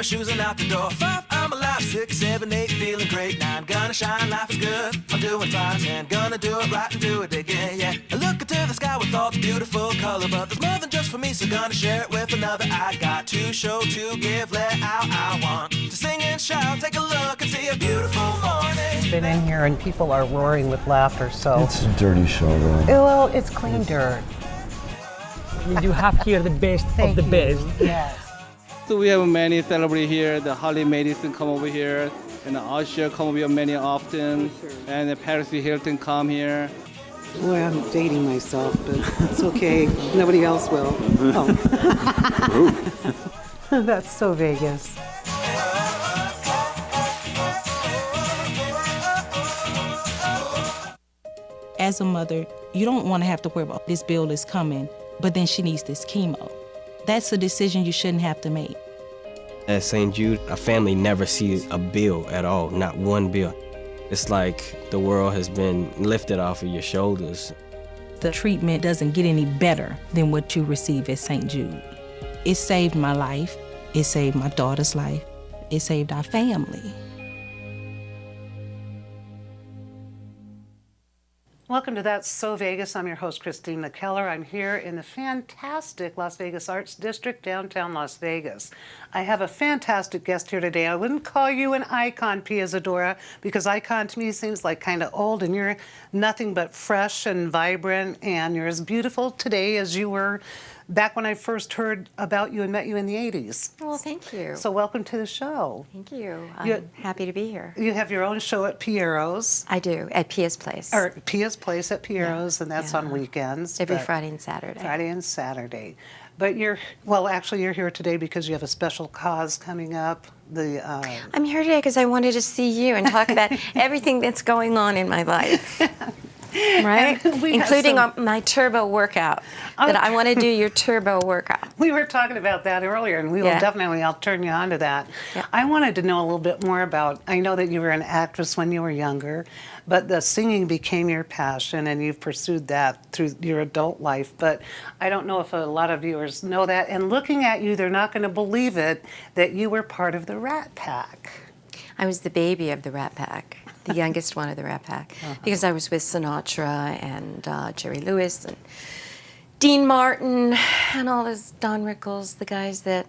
my shoes and out the door. 5, I'm alive. 6, 7, 8, feeling great. 9, gonna shine, life is good. I'm doing fine. 10, gonna do it right and do it again, yeah. I look into the sky with all the beautiful color, but there's more than just for me, so gonna share it with another. I got to show, to give, let out. I want to sing and shout. Take a look and see a beautiful morning. Been in here and people are roaring with laughter, so. It's a dirty show, though. Well, it's clean dirt. You have here the best of the best. Yes. So we have many celebrities here. The Holly Madison come over here, and the Usher come over here many often, and the Paris Hilton come here. Boy, I'm dating myself, but it's okay. Nobody else will. Oh. That's so Vegas. As a mother, you don't want to have to worry about this bill is coming, but then she needs this chemo. That's a decision you shouldn't have to make. At St. Jude, a family never sees a bill at all, not one bill. It's like the world has been lifted off of your shoulders. The treatment doesn't get any better than what you receive at St. Jude. It saved my life. It saved my daughter's life. It saved our family. Welcome to That's So Vegas. I'm your host, Christine McKellar. I'm here in the fantastic Las Vegas Arts District, downtown Las Vegas. I have a fantastic guest here today. I wouldn't call you an icon, Pia Zadora, because icon to me seems like kind of old, and you're nothing but fresh and vibrant, and you're as beautiful today as you were back when I first heard about you and met you in the 80s. Well, thank you. So welcome to the show. Thank you. I'm happy to be here. You have your own show at Piero's. I do, at Pia's Place. Or Pia's Place at Piero's, and that's on weekends. Every Friday and Saturday. Friday and Saturday. But actually you're here today because you have a special cause coming up. I'm here today because I wanted to see you and talk about everything that's going on in my life. Right? Including my turbo workout. That I want to do your turbo workout. We were talking about that earlier, and we will definitely, I'll turn you on to that. Yeah. I wanted to know a little bit more about, I know that you were an actress when you were younger, but the singing became your passion, and you've pursued that through your adult life. But I don't know if a lot of viewers know that. And looking at you, they're not going to believe it, that you were part of the Rat Pack. I was the baby of the Rat Pack. The youngest one of the Rat Pack, because I was with Sinatra and Jerry Lewis and Dean Martin and all those Don Rickles, the guys that,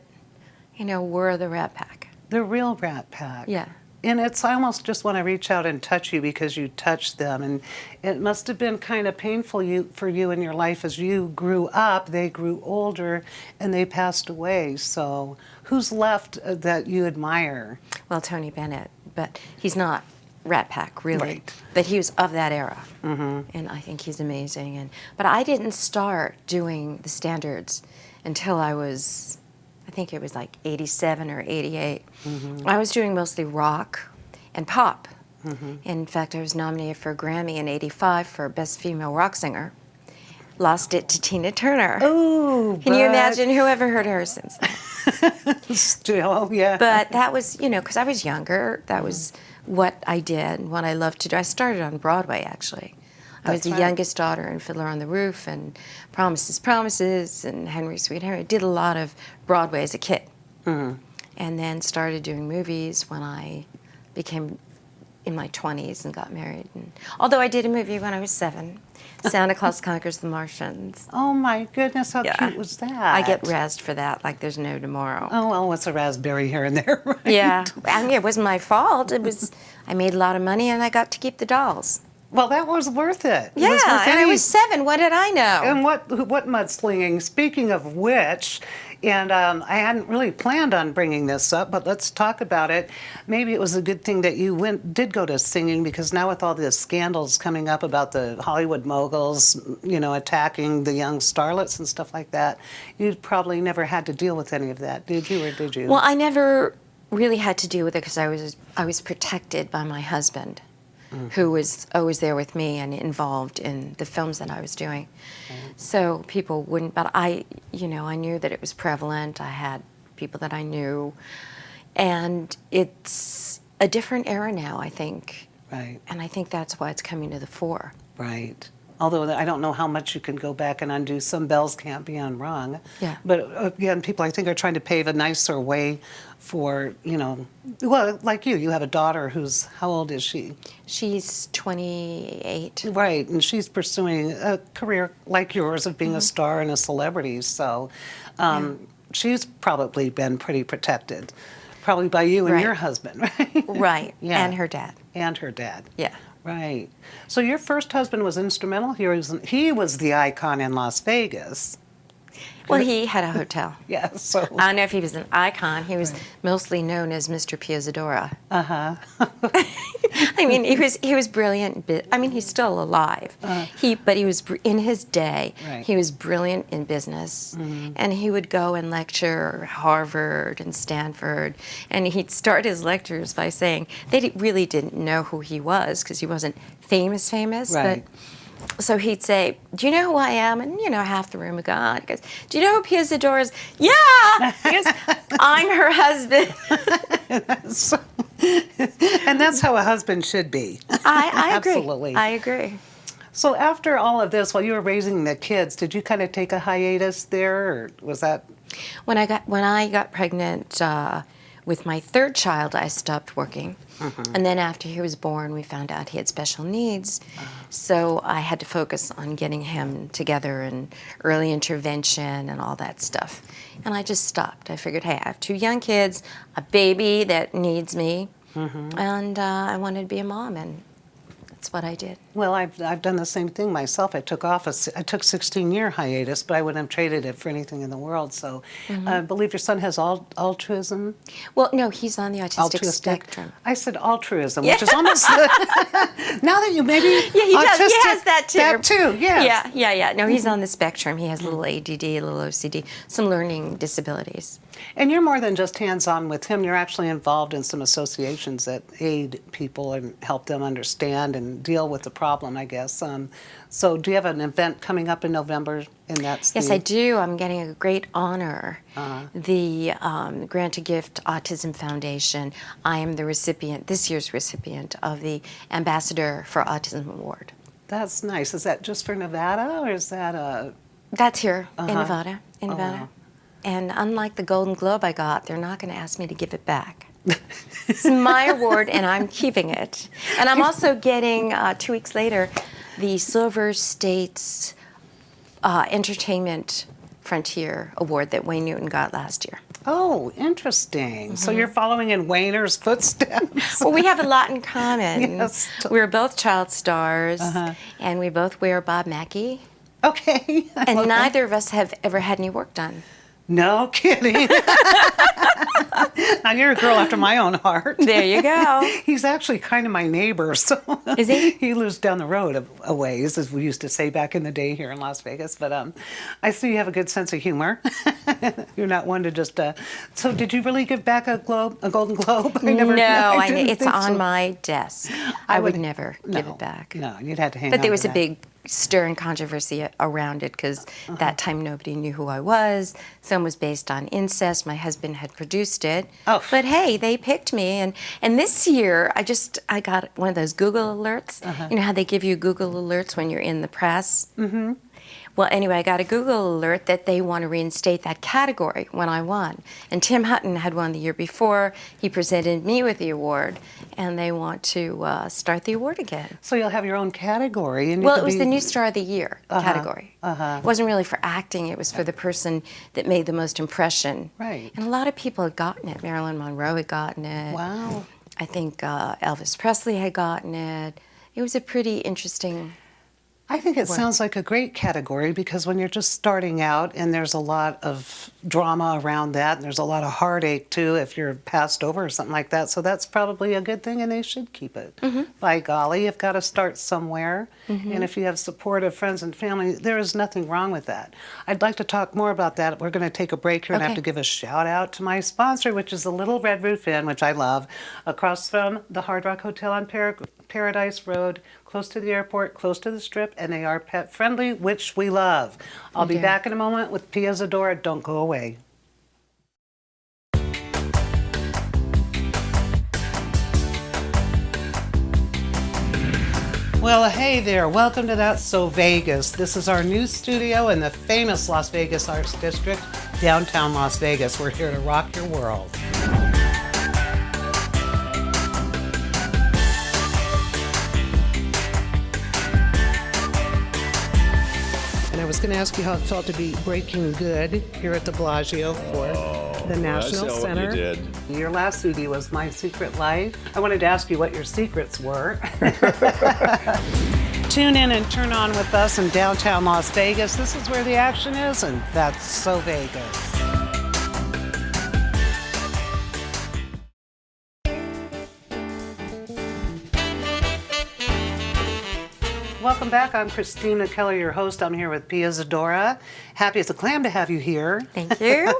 were the Rat Pack. The real Rat Pack. Yeah. And I almost just want to reach out and touch you because you touched them. And it must have been kind of painful for you in your life as you grew up. They grew older and they passed away. So who's left that you admire? Well, Tony Bennett, but he's not Rat Pack, really. Right. But he was of that era, and I think he's amazing. But I didn't start doing the standards until I was, I think it was like 87 or 88. I was doing mostly rock and pop. In fact, I was nominated for a Grammy in 85 for Best Female Rock Singer. Lost it to Tina Turner. Oh, Can you imagine whoever heard her since then? Still, yeah. But that was, because I was younger, that was what I did and what I loved to do. I started on Broadway, actually. I was the youngest daughter in Fiddler on the Roof and Promises, Promises and Henry Sweet Henry. I did a lot of Broadway as a kid. And then started doing movies when I became in my 20s and got married. And although I did a movie when I was 7, Santa Claus Conquers the Martians. Oh my goodness, how cute was that? I get razzed for that like there's no tomorrow. Oh, well, what's a raspberry here and there, right? Yeah, I mean, it wasn't my fault. I made a lot of money and I got to keep the dolls. Well, that was worth it. Yeah, and I was 7. What did I know? And what mudslinging? Speaking of which, and I hadn't really planned on bringing this up, but let's talk about it. Maybe it was a good thing that you did go to singing, because now with all the scandals coming up about the Hollywood moguls, attacking the young starlets and stuff like that, you probably never had to deal with any of that, did you, or did you? Well, I never really had to deal with it because I was protected by my husband. Who was always there with me and involved in the films that I was doing. So people wouldn't, but I knew that it was prevalent. I had people that I knew. And it's a different era now, I think. Right. And I think that's why it's coming to the fore. Right. although I don't know how much you can go back and undo. Some bells can't be unrung. Yeah. But again, people I think are trying to pave a nicer way for, well, like you have a daughter who's, how old is she? She's 28. Right, and she's pursuing a career like yours of being a star and a celebrity, so she's probably been pretty protected, probably by you and Right. your husband, right? Right, Yeah. and her dad. And her dad. Yeah. Right. So your first husband was instrumental. He was the icon in Las Vegas. Well, he had a hotel. Yeah, so. I don't know if he was an icon. He was mostly known as Mr. Pia Zadora. I mean, he was brilliant. I mean, he's still alive. But he was in his day. Right. He was brilliant in business, and he would go and lecture Harvard and Stanford, and he'd start his lectures by saying really didn't know who he was because he wasn't famous, Right. but. So he'd say, "Do you know who I am?" And half the room would go on. He goes, "Do you know who Pia Zadora is?" "Yeah." He goes, "I'm her husband." And that's how a husband should be. I agree. Absolutely. I agree. So after all of this, while you were raising the kids, did you kind of take a hiatus there, or was that? When I got pregnant with my third child, I stopped working. And then after he was born, we found out he had special needs. So I had to focus on getting him together and early intervention and all that stuff. And I just stopped. I figured, hey, I have 2 young kids, a baby that needs me, and I wanted to be a mom, and that's what I did. Well, I've done the same thing myself. I took 16-year hiatus, but I wouldn't have traded it for anything in the world. So I believe your son has altruism. Well, no, he's on the autistic spectrum. I said altruism, which is almost now that you maybe Yeah, he does. He has that too. That too, yes. Yeah. No, he's on the spectrum. He has a little ADD, a little OCD, some learning disabilities. And you're more than just hands-on with him. You're actually involved in some associations that aid people and help them understand and deal with the problem, I guess. So do you have an event coming up in November? Yes, I do. I'm getting a great honor. The Grant a Gift Autism Foundation. I am the recipient, this year's recipient, of the Ambassador for Autism Award. That's nice. Is that just for Nevada, or is that a... That's here in Nevada. Wow. And unlike the Golden Globe I got, they're not going to ask me to give it back. It's my award, and I'm keeping it. And I'm also getting, 2 weeks later, the Silver States Entertainment Frontier Award that Wayne Newton got last year. Oh, interesting. So you're following in Wayner's footsteps. Well, we have a lot in common. Yes. We're both child stars, and we both wear Bob Mackie. Okay. And neither of us have ever had any work done. No kidding. Now, you're a girl after my own heart. There you go. He's actually kind of my neighbor. So Is he? He lives down the road a ways, as we used to say back in the day here in Las Vegas. But I see you have a good sense of humor. You're not one to just... So did you really give back a Golden Globe? It's on my desk. I would never give No, it back. No, you'd have to hang on But there to was a that. big stir and controversy around it because that time nobody knew who I was. Film was based on incest. My husband had produced it. Oh. But hey, they picked me. And this year, I got one of those Google alerts. You know how they give you Google alerts when you're in the press? Mm-hmm. Well, anyway, I got a Google alert that they want to reinstate that category when I won. And Tim Hutton had won the year before. He presented me with the award, and they want to start the award again. So you'll have your own category. And Well, it was the New Star of the Year category. Uh-huh. It wasn't really for acting. It was for the person that made the most impression. Right. And a lot of people had gotten it. Marilyn Monroe had gotten it. Wow. I think Elvis Presley had gotten it. It was a pretty interesting... I think it sounds like a great category because when you're just starting out and there's a lot of drama around that and there's a lot of heartache too if you're passed over or something like that. So that's probably a good thing and they should keep it. By golly, you've got to start somewhere. And if you have supportive friends and family, there is nothing wrong with that. I'd like to talk more about that. We're going to take a break here and I have to give a shout out to my sponsor, which is the Little Red Roof Inn, which I love, across from the Hard Rock Hotel on Paradise Road, close to the airport, close to the Strip, and they are pet friendly, which we love. I'll be back in a moment with Pia Zadora. Don't go away. Well, hey there. Welcome to That's So Vegas. This is our new studio in the famous Las Vegas Arts District, downtown Las Vegas. We're here to rock your world. And I was going to ask you how it felt to be breaking good here at the Bellagio for the National Center. What you did. Your last CD was My Secret Life. I wanted to ask you what your secrets were. Tune in and turn on with us in downtown Las Vegas. This is where the action is, and that's So Vegas. Welcome back. I'm Christina Keller, your host. I'm here with Pia Zadora. Happy as a clam to have you here. Thank you.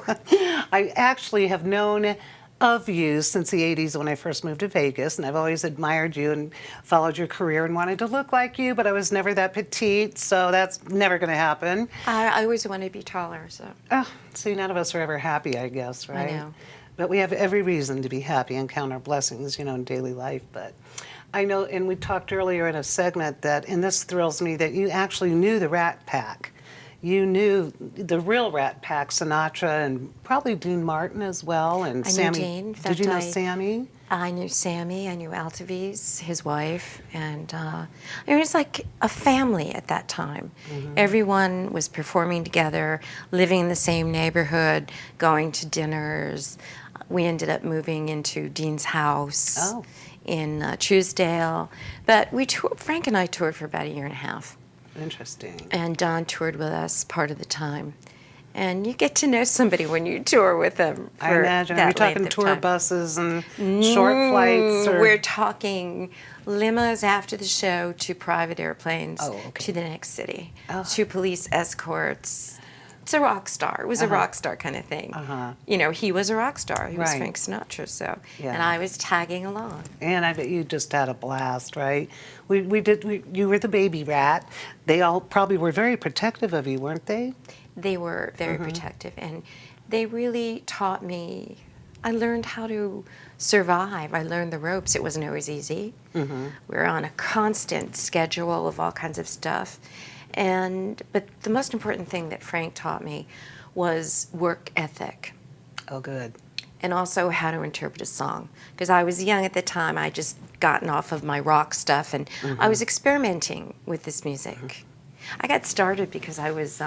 I actually have known of you since the 80s when I first moved to Vegas, and I've always admired you and followed your career and wanted to look like you, but I was never that petite, so that's never going to happen. I always wanted to be taller, so. Oh, see, none of us are ever happy, I guess, right? I know. But we have every reason to be happy and count our blessings, you know, in daily life. But I know, and we talked earlier in a segment that, and this thrills me, that you actually knew the Rat Pack. You knew the real Rat Pack, Sinatra, and probably Dean Martin as well, and I Sammy. knew Dean. In Did fact, you know Sammy? I knew Sammy. I knew Altavis, his wife, and it was like a family at that time. Mm-hmm. Everyone was performing together, living in the same neighborhood, going to dinners. We ended up moving into Dean's house in Truesdale, but Frank and I toured for about a year and a half. Interesting. And Don toured with us part of the time. And you get to know somebody when you tour with them. I imagine. Are we talking tour buses and short flights? Or? We're talking limos after the show to private airplanes to the next city, to police escorts. It's a rock star. It was a rock star kind of thing. You know, he was a rock star. He was Frank Sinatra, so. Yeah. And I was tagging along. And I bet you just had a blast, right? You were the baby rat. They all probably were very protective of you, weren't they? They were very protective, and they really taught me. I learned how to survive. I learned the ropes. It wasn't always easy. We were on a constant schedule of all kinds of stuff. But the most important thing that Frank taught me was work ethic. Oh, good. And also how to interpret a song. Because I was young at the time. I just gotten off of my rock stuff, and I was experimenting with this music. I got started because I was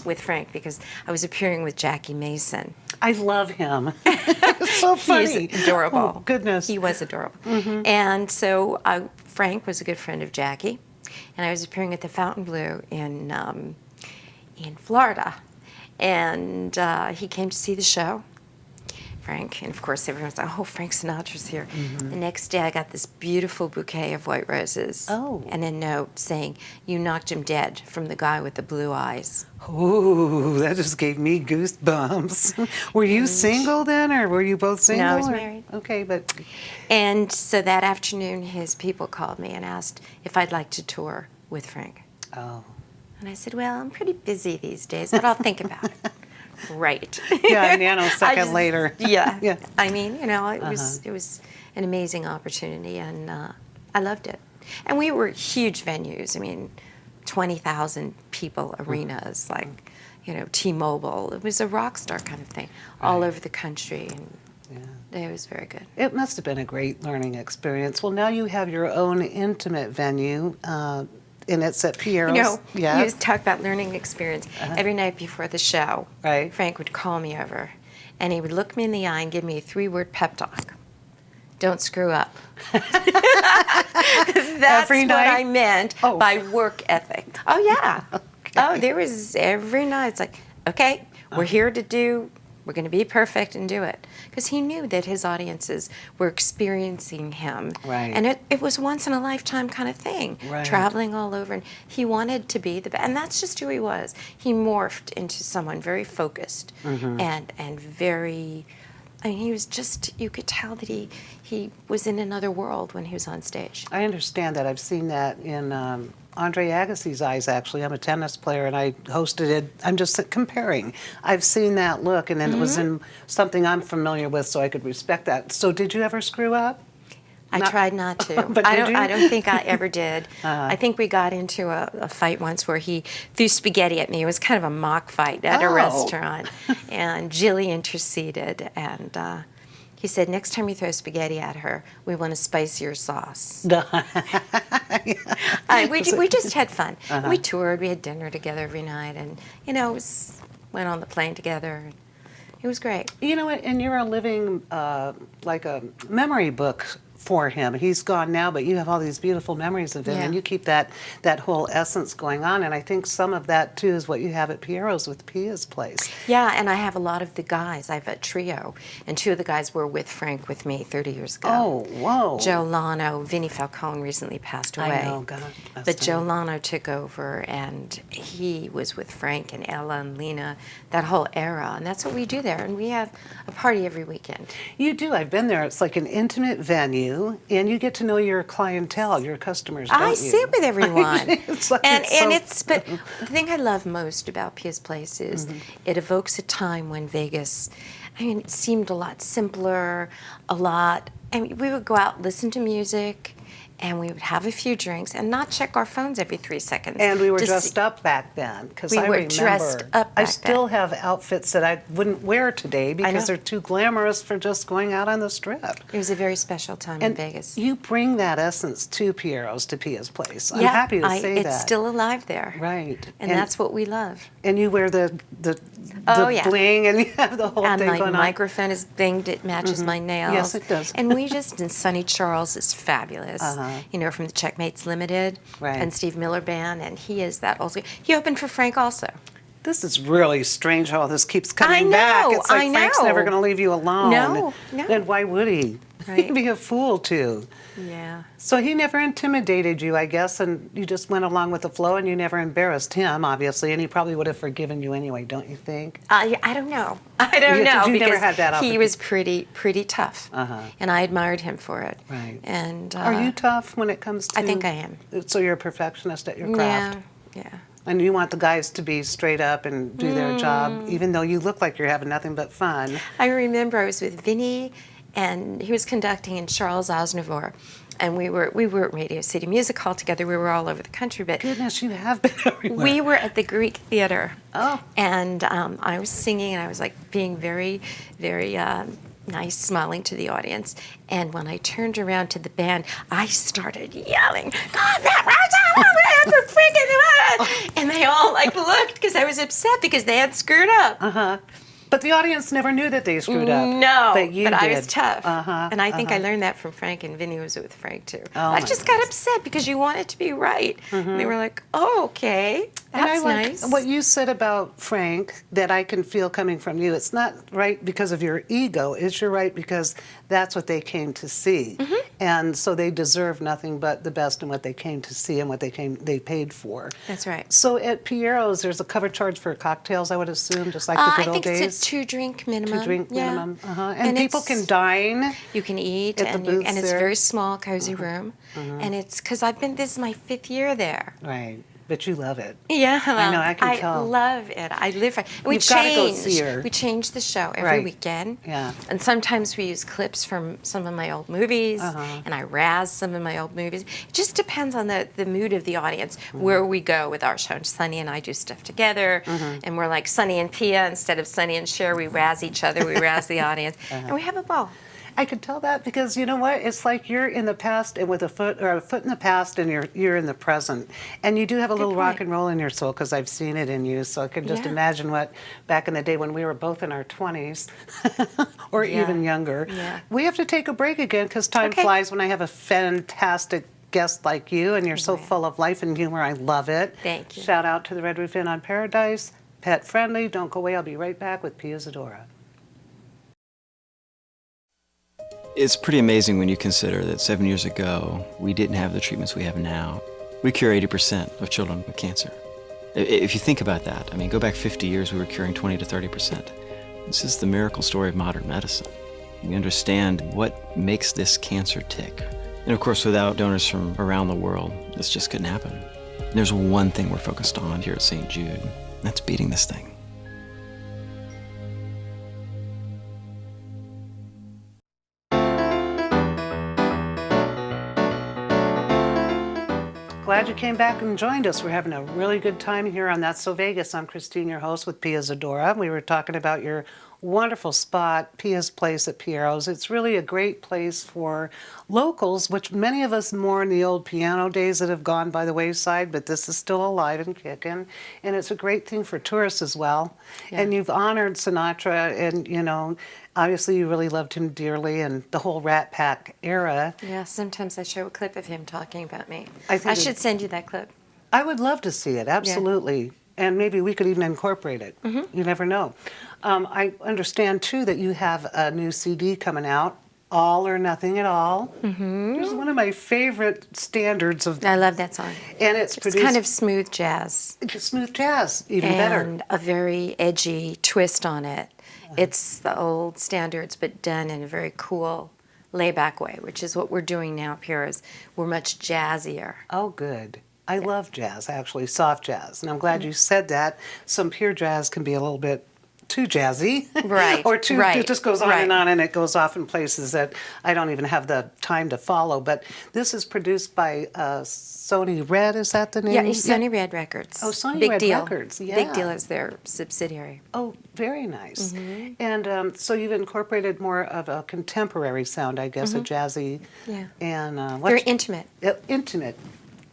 with Frank, because I was appearing with Jackie Mason. I love him. It's so funny. He's adorable. Oh, goodness. He was adorable. And so Frank was a good friend of Jackie. And I was appearing at the Fontainebleau in Florida, and he came to see the show, Frank, and of course everyone was like, "Oh, Frank Sinatra's here." The next day, I got this beautiful bouquet of white roses, and a note saying, "You knocked him dead," from the guy with the blue eyes. Ooh, that just gave me goosebumps. Were you single then, or were you both single? No, I was married. Okay, but. And so that afternoon, his people called me and asked if I'd like to tour with Frank. Oh. And I said, "Well, I'm pretty busy these days, but I'll think about it." Right. Yeah, a nanosecond later. Yeah. Yeah. I mean, you know, it was an amazing opportunity, and I loved it. And we were huge venues. I mean, 20,000 people arenas, like, you know, T-Mobile. It was a rock star kind of thing, all over the country, and it was very good. It must have been a great learning experience. Well, now you have your own intimate venue, and it's at Piero's. You know, you just talk about learning experience. Every night before the show, Frank would call me over, and he would look me in the eye and give me a 3-word pep talk. Don't screw up. That's what I meant by work ethic. Oh, yeah. Oh, there was every night. It's like, okay, we're here to we're going to be perfect and do it. Because he knew that his audiences were experiencing him. Right. And it was once in a lifetime kind of thing. Right. Traveling all over. And he wanted to be the best. And that's just who he was. He morphed into someone very focused and very, I mean, he was just, you could tell that he was in another world when he was on stage. I understand that. I've seen that in Andre Agassi's eyes, actually. I'm a tennis player, and I hosted it. I'm just comparing. I've seen that look, and then it was in something I'm familiar with, so I could respect that. So did you ever screw up? I tried not to. But I did you? don't think I ever did. I think we got into a fight once where he threw spaghetti at me. It was kind of a mock fight at a restaurant, and Jilly interceded, and he said, "Next time you throw spaghetti at her, we want a spicier sauce." We just had fun. We toured. We had dinner together every night, and went on the plane together. It was great. You know what? And you're a living, like a memory book for him. He's gone now, but you have all these beautiful memories of him, and you keep that whole essence going on. And I think some of that too is what you have at Piero's with Pia's place. Yeah, and I have a lot of the guys. I have a trio, and 2 of the guys were with Frank with me 30 years ago. Oh, whoa! Joe Lano, Vinnie Falcone recently passed away. I know, God. But Joe Lano took over, and he was with Frank and Ella and Lena, that whole era, and that's what we do there. And we have a party every weekend. You do. I've been there. It's like an intimate venue. And you get to know your clientele, your customers, don't you? I sit with everyone. It's like but the thing I love most about Pia's Place is it evokes a time when Vegas, it seemed a lot simpler, we would go out, listen to music, and we would have a few drinks and not check our phones every 3 seconds. And we were dressed up back then, because I remember. Dressed up I still have outfits that I wouldn't wear today because they're too glamorous for just going out on the strip. It was a very special time in Vegas. You bring that essence to Piero's, to Pia's Place. I'm happy to say that. It's still alive there. Right. And that's what we love. And you wear the bling, and you have the whole thing going on. And my microphone is binged. It matches my nails. Yes, it does. And and Sonny Charles is fabulous. From the Checkmates Limited and Steve Miller Band, and he is that also. He opened for Frank also. This is really strange how this keeps coming back. It's like Frank's never going to leave you alone. No. And why would he? Right. He'd be a fool to. Yeah. So he never intimidated you, I guess, and you just went along with the flow, and you never embarrassed him, obviously, and he probably would have forgiven you anyway, don't you think? I don't know. I don't know you because never had that he was pretty tough, and I admired him for it. Right. And are you tough when it comes to? I think I am. So you're a perfectionist at your craft. Yeah. And you want the guys to be straight up and do their job, even though you look like you're having nothing but fun. I remember I was with Vinny, and he was conducting in Charles Aznavour. And we were at Radio City Music Hall together. We were all over the country, but goodness, you have been everywhere. We were at the Greek Theater. Oh. And I was singing, and I was like being very, very nice, smiling to the audience. And when I turned around to the band, I started yelling, "God, freaking!" And they all looked because I was upset because they had screwed up. But the audience never knew that they screwed up. No, but you did. I was tough. And I think I learned that from Frank, and Vinny was with Frank too. I just got upset because you want it to be right. And they were like, "Oh, okay, that's nice." What you said about Frank, that I can feel coming from you. It's not right because of your ego. It's your right because that's what they came to see. And so they deserve nothing but the best in what they came to see and what they paid for. That's right. So at Piero's, there's a cover charge for cocktails, I would assume, just like the good old days. I think it's a 2-drink minimum. 2-drink minimum. And people can dine. You can eat, and it's a very small, cozy room. And it's because this is my 5th year there. Right. But you love it. Yeah, I know. I can tell. I love it. I live for it. We change the show every weekend. Yeah. And sometimes we use clips from some of my old movies, and I razz some of my old movies. It just depends on the mood of the audience, where we go with our show. Sonny and I do stuff together, and we're like Sonny and Pia instead of Sonny and Cher. We razz each other. We razz the audience, and we have a ball. I could tell that because you know what? It's like you're in the past and with a foot in the past, and you're in the present, and you do have a little rock and roll in your soul because I've seen it in you. So I can just imagine what back in the day when we were both in our 20s or even younger. Yeah. We have to take a break again because time flies when I have a fantastic guest like you, and you're so full of life and humor. I love it. Thank you. Shout out to the Red Roof Inn on Paradise. Pet friendly. Don't go away. I'll be right back with Pia Zadora. It's pretty amazing when you consider that 7 years ago, we didn't have the treatments we have now. We cure 80% of children with cancer. If you think about that, go back 50 years, we were curing 20 to 30%. This is the miracle story of modern medicine. We understand what makes this cancer tick. And of course, without donors from around the world, this just couldn't happen. And there's one thing we're focused on here at St. Jude, and that's beating this thing. Glad you came back and joined us. We're having a really good time here on That's So Vegas. I'm Christine, your host with Pia Zadora. We were talking about your wonderful spot, Pia's Place at Piero's. It's really a great place for locals, which many of us more in the old piano days that have gone by the wayside, but this is still alive and kicking. And it's a great thing for tourists as well. Yeah. And you've honored Sinatra, and, you know, obviously you really loved him dearly, and the whole Rat Pack era. Yeah, sometimes I show a clip of him talking about me. I think I should send you that clip. I would love to see it, absolutely. And maybe we could even incorporate it. You never know. I understand, too, that you have a new CD coming out, All or Nothing at All. It's one of my favorite standards of... I love that song. And it's produced... It's kind of smooth jazz. Smooth jazz, even better. And a very edgy twist on it. It's the old standards, but done in a very cool, layback way, which is what we're doing now at Piero's. We're much jazzier. Oh, good. I love jazz, actually, soft jazz. And I'm glad you said that. Some pure jazz can be a little bit too jazzy. Right. Or too, right. it just goes on right. and on, and it goes off in places that I don't even have the time to follow. But this is produced by Sony Red, is that the name? Yeah, Sony Red Records. Oh, Sony Big Red deal. Records, yeah. Big Deal is their subsidiary. Oh, very nice. And so you've incorporated more of a contemporary sound, I guess, a jazzy. Yeah. And Very intimate. Intimate.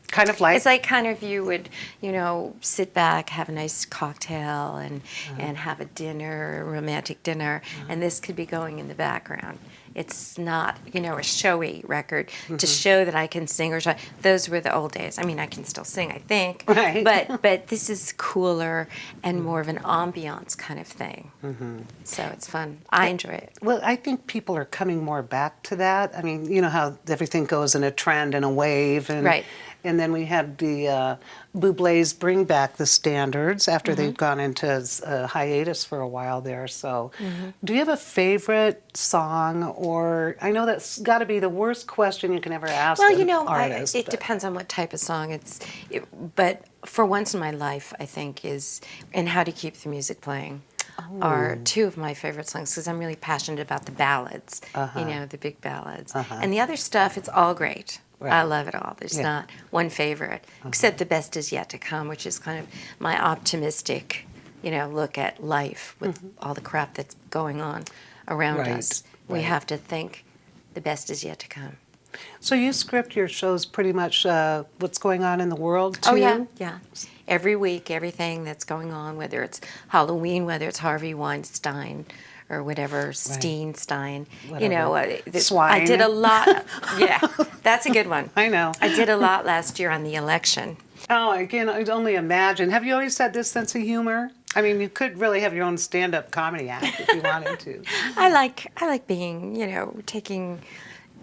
Kind of like... It's like kind of you would, you know, sit back, have a nice cocktail, and have a dinner, a romantic dinner, and this could be going in the background. It's not, you know, a showy record to show that I can sing or show. Those were the old days. I mean, I can still sing, I think, Right. but this is cooler and more of an ambiance kind of thing. So it's fun. I enjoy it. Well, I think people are coming more back to that. I mean, you know how everything goes in a trend and a wave. And, Right. And then we had the Bublés bring back the standards after they've gone into hiatus for a while there. So do you have a favorite song? Or I know that's got to be the worst question you can ever ask Well, an you know, artist. it depends on what type of song but for once in my life, I think, is and How to Keep the Music Playing are two of my favorite songs because I'm really passionate about the ballads, you know, the big ballads. And the other stuff, it's all great. Right. I love it all. There's not one favorite, except The Best Is Yet to Come, which is kind of my optimistic, you know, look at life with all the crap that's going on around us. We have to think the best is yet to come. So you script your shows pretty much what's going on in the world, too? Oh, yeah, yeah. Every week, everything that's going on, whether it's Halloween, whether it's Harvey Weinstein, or whatever, Steinstein. You know, Swine. I did a lot. Yeah, that's a good one. I know. I did a lot last year on the election. Oh, again, I'd only imagine. Have you always had this sense of humor? I mean, you could really have your own stand-up comedy act if you wanted to. I like being, you know, taking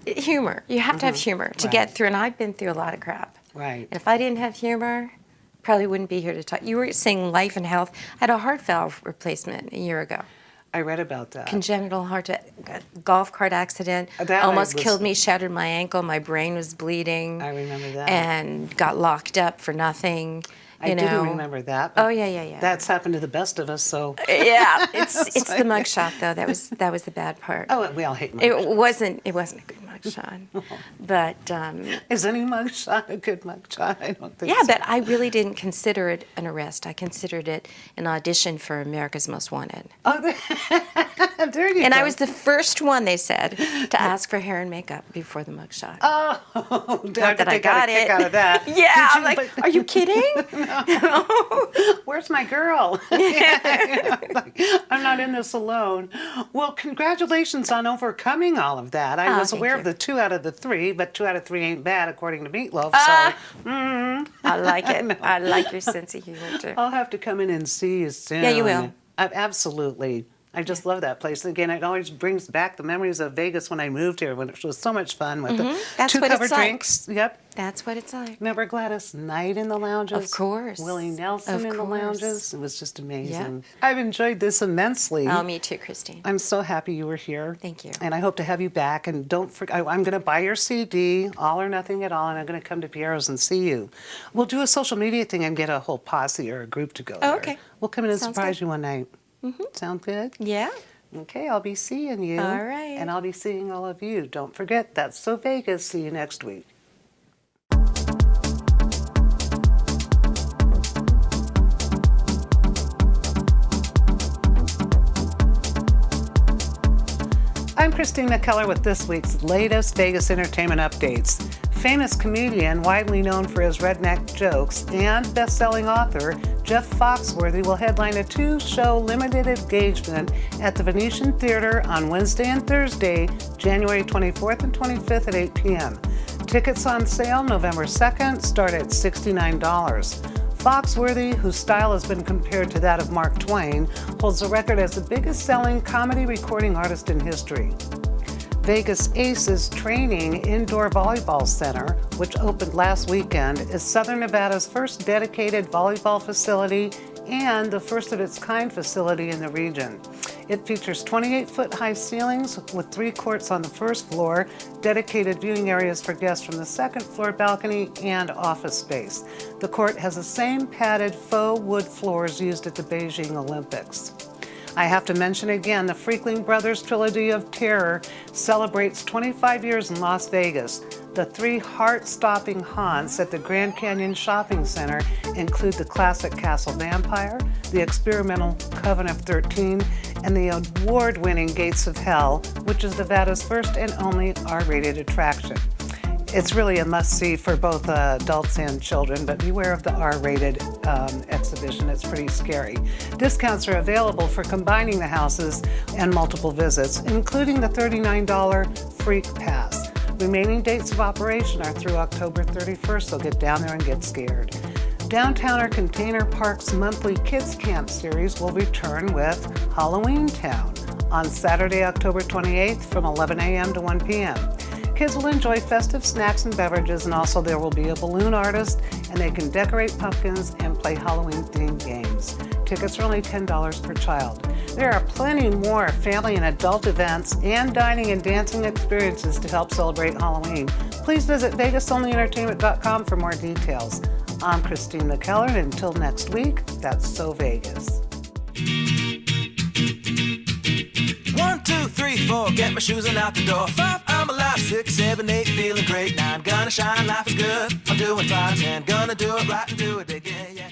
humor. You have to have humor to get through, and I've been through a lot of crap. Right. And if I didn't have humor, probably wouldn't be here to talk. You were saying life and health. I had a heart valve replacement a year ago. I read about that. Congenital heart, golf cart accident, That almost killed me, shattered my ankle, my brain was bleeding. I remember that. And got locked up for nothing. I didn't remember that. Oh, yeah. That's happened to the best of us, so. Yeah, it's the mugshot though. That was the bad part. Oh, we all hate mugshots. It wasn't a good mugshot, but is any mugshot a good mugshot? I don't think. yeah, so. but I really didn't consider it an arrest. I considered it an audition for America's Most Wanted. Oh, there you go. And I was the first one, they said, to ask for hair and makeup before the mugshot. Oh, not that I got it. Kick out of that. Yeah, I'm like, are you kidding? Where's my girl? I'm not in this alone. Well, congratulations on overcoming all of that. I was aware of the 2 out of the 3, but 2 out of 3 ain't bad according to Meatloaf. So I like it. I like your sense of humor too. I'll have to come in and see you soon. Yeah, you will. Absolutely. I just love that place. Again, it always brings back the memories of Vegas when I moved here, when it was so much fun with the That's 2 what covered it's like. drinks. Yep. That's what it's like. Remember Gladys Knight in the lounges? Of course. Willie Nelson Of in the course. lounges. It was just amazing. Yep. I've enjoyed this immensely. Oh, me too, Christine. I'm so happy you were here. Thank you. And I hope to have you back. And don't forget, I'm going to buy your CD, All or Nothing at All, and I'm going to come to Piero's and see you. We'll do a social media thing and get a whole posse or a group to go there. Okay. We'll come in and Sounds surprise good. you one night. Sound good? Yeah. Okay, I'll be seeing you. All right. And I'll be seeing all of you. Don't forget, That's So Vegas. See you next week. I'm Christina Keller with this week's latest Vegas entertainment updates. Famous comedian, widely known for his redneck jokes, and best-selling author Jeff Foxworthy will headline a 2-show limited engagement at the Venetian Theater on Wednesday and Thursday, January 24th and 25th at 8 p.m. Tickets on sale November 2nd start at $69. Foxworthy, whose style has been compared to that of Mark Twain, holds the record as the biggest-selling comedy recording artist in history. Vegas Aces Training Indoor Volleyball Center, which opened last weekend, is Southern Nevada's first dedicated volleyball facility and the first of its kind facility in the region. It features 28-foot-high ceilings with 3 courts on the first floor, dedicated viewing areas for guests from the second floor balcony, and office space. The court has the same padded faux wood floors used at the Beijing Olympics. I have to mention again, the Freakling Brothers Trilogy of Terror celebrates 25 years in Las Vegas. The 3 heart-stopping haunts at the Grand Canyon Shopping Center include the classic Castle Vampire, the experimental Coven of 13, and the award-winning Gates of Hell, which is Nevada's first and only R-rated attraction. It's really a must-see for both adults and children, but beware of the R-rated exhibition. It's pretty scary. Discounts are available for combining the houses and multiple visits, including the $39 Freak Pass. Remaining dates of operation are through October 31st, so get down there and get scared. Downtowner Container Park's monthly Kids Camp series will return with Halloween Town on Saturday, October 28th from 11 a.m. to 1 p.m. Kids will enjoy festive snacks and beverages, and also there will be a balloon artist, and they can decorate pumpkins and play Halloween-themed games. Tickets are only $10 per child. There are plenty more family and adult events and dining and dancing experiences to help celebrate Halloween. Please visit VegasOnlyEntertainment.com for more details. I'm Christina Keller, and until next week, that's So Vegas. 1, 2, 3, 4, get my shoes and out the door. 5, I'm alive. 6, 7, 8, feeling great. 9, gonna shine, life is good. I'm doing fine. 10, gonna do it right and do it again, yeah.